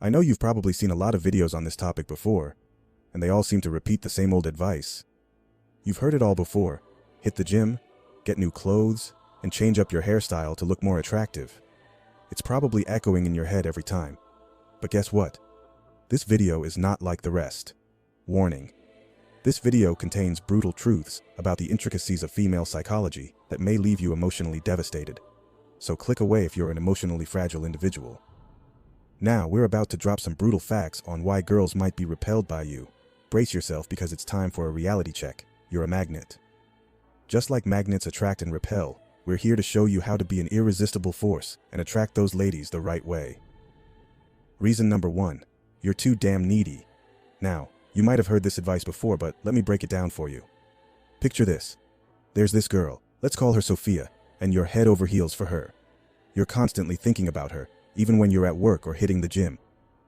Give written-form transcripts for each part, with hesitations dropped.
I know you've probably seen a lot of videos on this topic before, and they all seem to repeat the same old advice. You've heard it all before. Hit the gym, get new clothes, and change up your hairstyle to look more attractive. It's probably echoing in your head every time. But guess what? This video is not like the rest. Warning. This video contains brutal truths about the intricacies of female psychology that may leave you emotionally devastated. So click away if you're an emotionally fragile individual. Now, we're about to drop some brutal facts on why girls might be repelled by you. Brace yourself because it's time for a reality check. You're a magnet. Just like magnets attract and repel, we're here to show you how to be an irresistible force and attract those ladies the right way. Reason number 1. You're too damn needy. Now, you might have heard this advice before, but let me break it down for you. Picture this. There's this girl, let's call her Sophia, and you're head over heels for her. You're constantly thinking about her, even when you're at work or hitting the gym.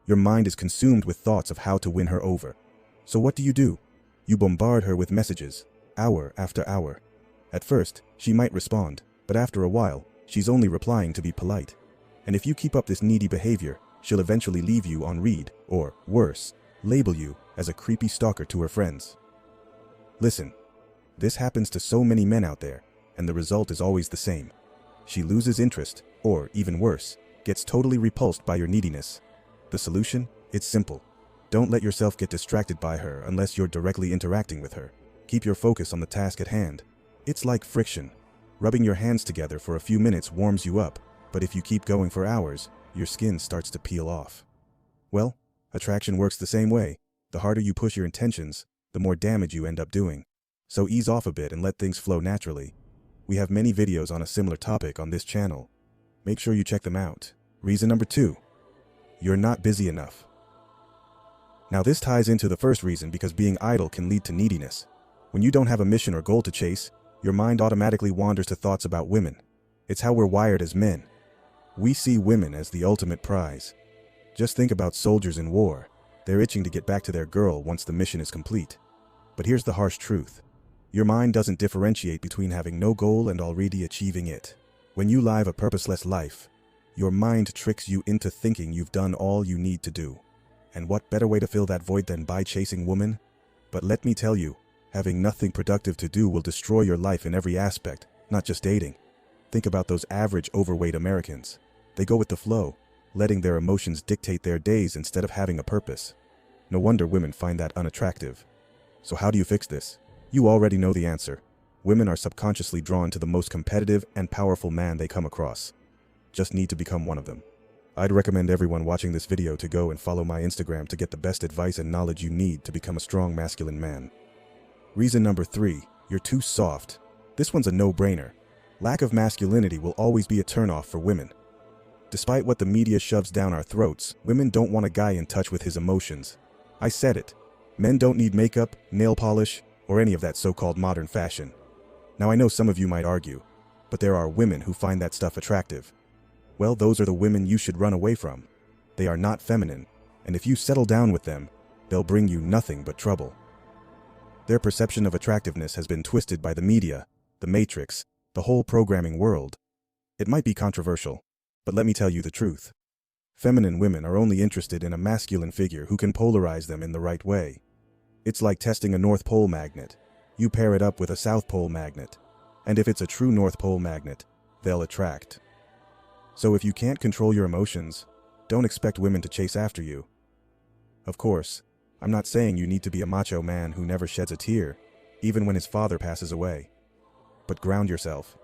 Your mind is consumed with thoughts of how to win her over. So what do? You bombard her with messages, hour after hour. At first, she might respond, but after a while, she's only replying to be polite. And if you keep up this needy behavior, she'll eventually leave you on read, or, worse, label you as a creepy stalker to her friends. Listen, this happens to so many men out there, and the result is always the same. She loses interest, or, even worse, gets totally repulsed by your neediness. The solution? It's simple. Don't let yourself get distracted by her unless you're directly interacting with her. Keep your focus on the task at hand. It's like friction. Rubbing your hands together for a few minutes warms you up, but if you keep going for hours, your skin starts to peel off. Well, attraction works the same way. The harder you push your intentions, the more damage you end up doing. So ease off a bit and let things flow naturally. We have many videos on a similar topic on this channel. Make sure you check them out. Reason number 2. You're not busy enough. Now this ties into the first reason because being idle can lead to neediness. When you don't have a mission or goal to chase, your mind automatically wanders to thoughts about women. It's how we're wired as men. We see women as the ultimate prize. Just think about soldiers in war. They're itching to get back to their girl once the mission is complete. But here's the harsh truth. Your mind doesn't differentiate between having no goal and already achieving it. When you live a purposeless life, your mind tricks you into thinking you've done all you need to do. And what better way to fill that void than by chasing women? But let me tell you, having nothing productive to do will destroy your life in every aspect, not just dating. Think about those average overweight Americans. They go with the flow, letting their emotions dictate their days instead of having a purpose. No wonder women find that unattractive. So how do you fix this? You already know the answer. Women are subconsciously drawn to the most competitive and powerful man they come across. Just need to become one of them. I'd recommend everyone watching this video to go and follow my Instagram to get the best advice and knowledge you need to become a strong masculine man. Reason number 3. You're too soft. This one's a no-brainer. Lack of masculinity will always be a turnoff for women. Despite what the media shoves down our throats, women don't want a guy in touch with his emotions. I said it. Men don't need makeup, nail polish, or any of that so-called modern fashion. Now I know some of you might argue, but there are women who find that stuff attractive. Well, those are the women you should run away from. They are not feminine, and if you settle down with them, they'll bring you nothing but trouble. Their perception of attractiveness has been twisted by the media, the Matrix, the whole programming world. It might be controversial, but let me tell you the truth. Feminine women are only interested in a masculine figure who can polarize them in the right way. It's like testing a North Pole magnet. You pair it up with a South Pole magnet, and if it's a true North Pole magnet, they'll attract. So if you can't control your emotions, don't expect women to chase after you. Of course, I'm not saying you need to be a macho man who never sheds a tear, even when his father passes away. But ground yourself.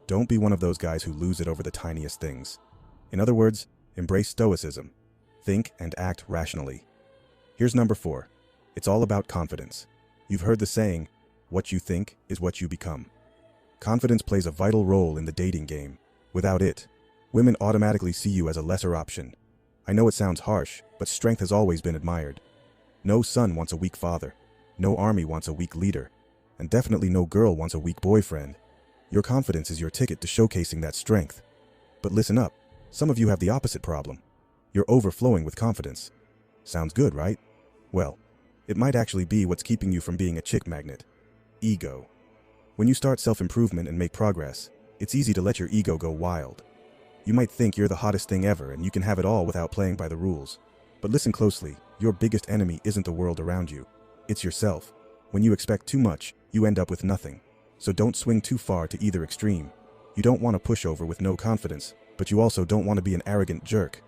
Don't be one of those guys who lose it over the tiniest things. In other words, embrace stoicism. Think and act rationally. Here's number 4. It's all about confidence. You've heard the saying, what you think is what you become. Confidence plays a vital role in the dating game. Without it, women automatically see you as a lesser option. I know it sounds harsh, but strength has always been admired. No son wants a weak father. No army wants a weak leader. And definitely no girl wants a weak boyfriend. Your confidence is your ticket to showcasing that strength. But listen up, some of you have the opposite problem. You're overflowing with confidence. Sounds good, right? Well, it might actually be what's keeping you from being a chick magnet. Ego. When you start self-improvement and make progress, it's easy to let your ego go wild. You might think you're the hottest thing ever and you can have it all without playing by the rules. But listen closely, your biggest enemy isn't the world around you. It's yourself. When you expect too much, you end up with nothing. So don't swing too far to either extreme. You don't want to push over with no confidence, but you also don't want to be an arrogant jerk.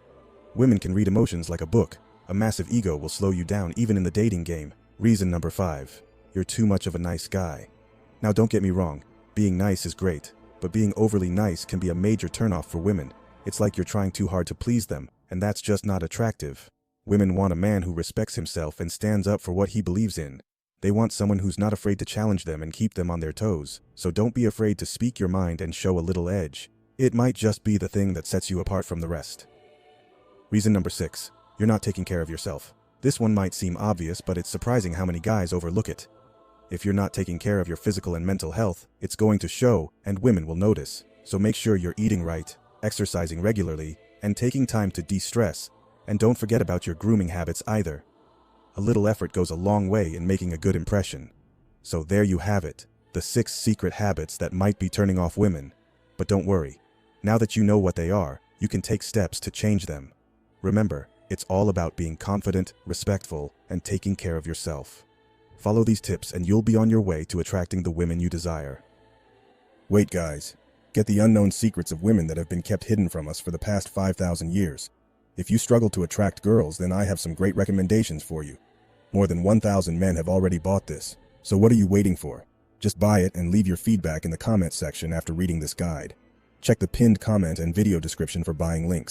Women can read emotions like a book. A massive ego will slow you down even in the dating game. Reason number 5. You're too much of a nice guy. Now don't get me wrong, being nice is great, but being overly nice can be a major turnoff for women. It's like you're trying too hard to please them, and that's just not attractive. Women want a man who respects himself and stands up for what he believes in. They want someone who's not afraid to challenge them and keep them on their toes, so don't be afraid to speak your mind and show a little edge. It might just be the thing that sets you apart from the rest. Reason number 6. You're not taking care of yourself. This one might seem obvious, but it's surprising how many guys overlook it. If you're not taking care of your physical and mental health, it's going to show, and women will notice. So make sure you're eating right, exercising regularly, and taking time to de-stress. And don't forget about your grooming habits either. A little effort goes a long way in making a good impression. So there you have it, the 6 secret habits that might be turning off women. But don't worry. Now that you know what they are, you can take steps to change them. Remember, it's all about being confident, respectful, and taking care of yourself. Follow these tips and you'll be on your way to attracting the women you desire. Wait, guys. Get the unknown secrets of women that have been kept hidden from us for the past 5,000 years. If you struggle to attract girls, then I have some great recommendations for you. More than 1,000 men have already bought this. So what are you waiting for? Just buy it and leave your feedback in the comments section after reading this guide. Check the pinned comment and video description for buying links.